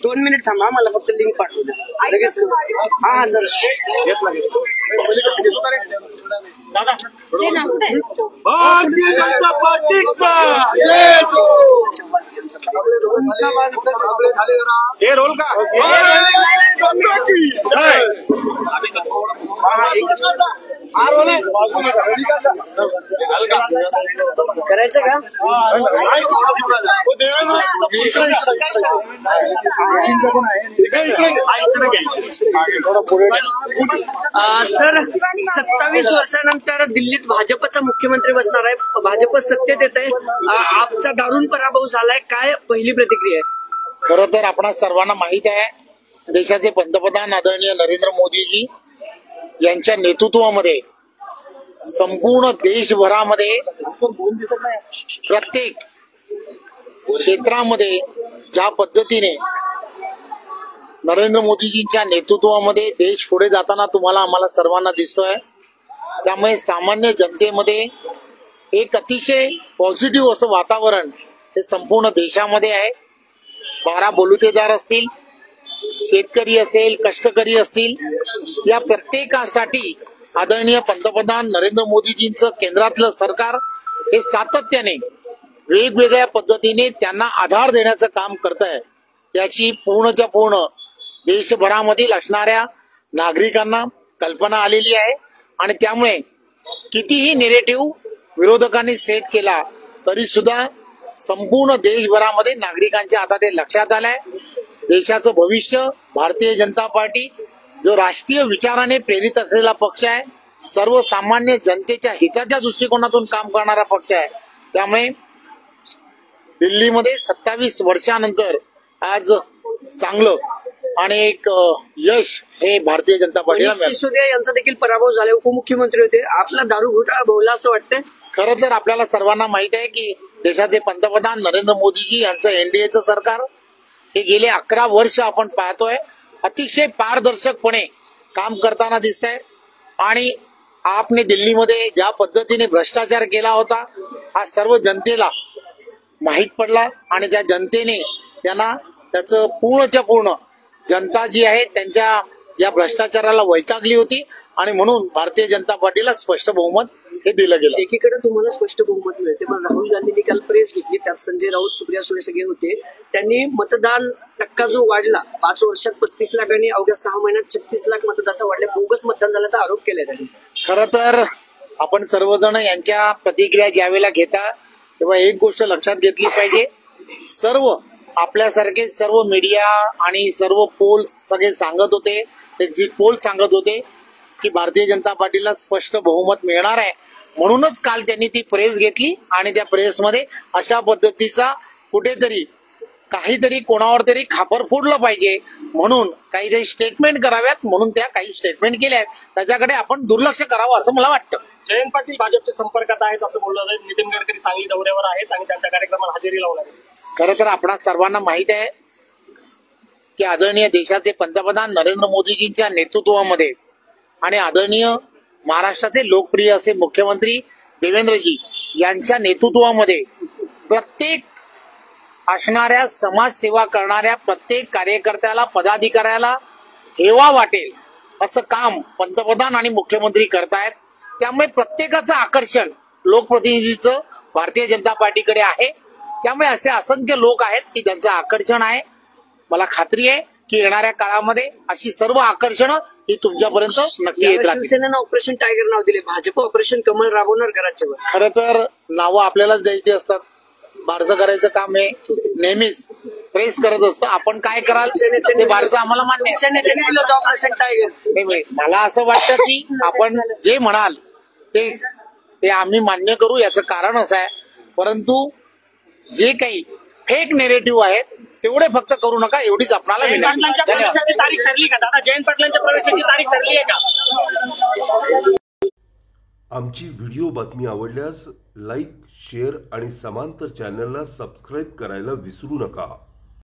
दोन मिनिट थांबा, मला फक्त लिंक पाठवू द्या लगेच. हा सर, भारतीय जनता पार्टीचा हे रोल का करायचं का? सर, 27 वर्षानंतर दिल्लीत भाजपचा मुख्यमंत्री बसणार आहे, भाजप सत्तेत येत आहे, आपचा दारुण पराभव झालाय, काय पहिली प्रतिक्रिया आहे? खरं तर आपणा सर्वांना माहित आहे, देशाचे पंतप्रधान आदरणीय नरेंद्र मोदीजी यांच्या नेतृत्वामध्ये संपूर्ण देशभरामध्ये प्रत्येक क्षेत्रामध्ये ज्या पद्धतीने नरेंद्र मोदीजींच्या नेतृत्वामध्ये देश पुढे जाताना तुम्हाला आम्हाला सर्वांना दिसतोय. त्यामुळे सामान्य जनतेमध्ये एक अतिशय पॉझिटिव्ह असं वातावरण हे संपूर्ण देशामध्ये आहे. 12 बलुतेदार असतील, शेतकरी असेल, कष्टकरी असतील, या प्रत्येकासाठी आदरणीय पंतप्रधान नरेंद्र मोदीजींचं केंद्रातलं सरकार हे सातत्याने वेगवेगळ्या पद्धतीने त्यांना आधार देण्याचं काम करत आहे. याची पूर्णच्या पूर्ण देशभरामधील असणाऱ्या नागरिकांना कल्पना आलेली आहे आणि त्यामुळे कितीही नेरेटिव्ह विरोधकांनी सेट केला तरी सुद्धा संपूर्ण देशभरामध्ये नागरिकांच्या आता ते लक्षात आलंय. देशाचं भविष्य भारतीय जनता पार्टी जो राष्ट्रीय विचाराने प्रेरित असलेला पक्ष आहे, सर्वसामान्य जनतेच्या हिताच्या दृष्टिकोनातून काम करणारा पक्ष आहे. त्यामुळे दिल्लीमध्ये 27 वर्षानंतर आज चांगलं आणि एक यश हे भारतीय जनता पार्टीला मिळालं. सिसोदिया यांचा देखील पराभव झाला, उपमुख्यमंत्री होते, आपला दारू घोटाळा भोवला असं वाटतंय? खरं तर आपल्याला सर्वांना माहित आहे की देशाचे पंतप्रधान नरेंद्र मोदीजी यांचं एनडीएचं सरकार हे गेले 11 वर्ष आपण पाहतोय अतिशय पारदर्शकपणे काम करताना दिसत आहे. आणि आपने दिल्लीमध्ये ज्या पद्धतीने भ्रष्टाचार केला होता हा सर्व जनतेला माहीत पडला आणि त्या जनतेने त्यांना त्याचं पूर्णच्या पूर्ण जनता जी आहे त्यांच्या या भ्रष्टाचाराला वैतागली होती आणि म्हणून भारतीय जनता पार्टीला स्पष्ट बहुमत हे दिलं गेलं. एकीकडे तुम्हाला स्पष्ट बहुमत मिळते, पण राहुल गांधींनी काल प्रेस घेतली, त्यात संजय राऊत, सुप्रिया सुळे सगळे होते. त्यांनी मतदान टक्का जो वाढला 5 वर्षात 35 लाख आणि अवघ्या 6 महिन्यात 36 लाख मतदाता वाढले, बोगस मतदान झाल्याचा आरोप केलाय त्यांनी. खरं तर आपण सर्वजण यांच्या प्रतिक्रिया ज्यावेळेला घेता तेव्हा एक गोष्ट लक्षात घेतली पाहिजे. सर्व आपल्यासारखे सर्व मीडिया आणि सर्व पोल सगळे सांगत होते, एक्झिट पोल सांगत होते की भारतीय जनता पार्टीला स्पष्ट बहुमत मिळणार आहे. म्हणूनच काल त्यांनी ती प्रेस घेतली आणि त्या प्रेसमध्ये अशा पद्धतीचा कुठेतरी काहीतरी कोणावर तरी खापर फोडलं पाहिजे म्हणून काहीतरी स्टेटमेंट कराव्यात म्हणून त्या काही स्टेटमेंट केल्या आहेत. त्याच्याकडे आपण दुर्लक्ष करावं असं मला वाटतं. जयंत पाटील भाजपच्या संपर्कात आहेत असं बोललं जाईल. नितीन गडकरी सांगली दौऱ्यावर आहेत आणि त्यांच्या कार्यक्रमाला हजेरी लावणार आहेत. खरं तर आपणा सर्वांना माहित आहे की आदरणीय देशाचे पंतप्रधान नरेंद्र मोदीजींच्या नेतृत्वामध्ये आणि आदरणीय महाराष्ट्राचे लोकप्रिय असे मुख्यमंत्री देवेंद्रजी यांच्या नेतृत्वामध्ये प्रत्येक असणाऱ्या समाजसेवा करणाऱ्या प्रत्येक कार्यकर्त्याला पदाधिकाऱ्याला हेवा वाटेल असं काम पंतप्रधान आणि मुख्यमंत्री करतायत. त्यामुळे प्रत्येकाचं आकर्षण लोकप्रतिनिधीचं भारतीय जनता पार्टीकडे आहे. त्यामुळे असे असंख्य लोक आहेत की ज्यांचं आकर्षण आहे. मला खात्री आहे की येणाऱ्या काळामध्ये अशी सर्व आकर्षणं ही तुमच्यापर्यंत नक्की येत राहतील. शिवसेनेनं ऑपरेशन टायगर नाव दिले, भाजप ऑपरेशन कमळ राबवणार का राज्यभर? खरं तर नावं आपल्यालाच द्यायची असतात. बारसं करायचं काम हे नेहमीच प्रेस करत असतं. आपण काय कराल ते बारसं आम्हाला मान्य आहे. ऑपरेशन टायगर मला असं वाटतं की आपण जे म्हणाल ते आम्ही मान्य करू. याचं कारण असं आहे, परंतु जे काही फेक नेरेटिव्ह आहेत तेवढे फक्त करू नका एवढीच आपल्याला विनंती. प्रवेशाची तारीख ठरली का दादा? जयंत पाटलांच्या प्रवेशाची तारीख ठरली आहे का? आमची व्हिडिओ बातमी आवडल्यास लाईक, शेअर आणि समांतर चॅनलला सबस्क्राईब करायला विसरू नका.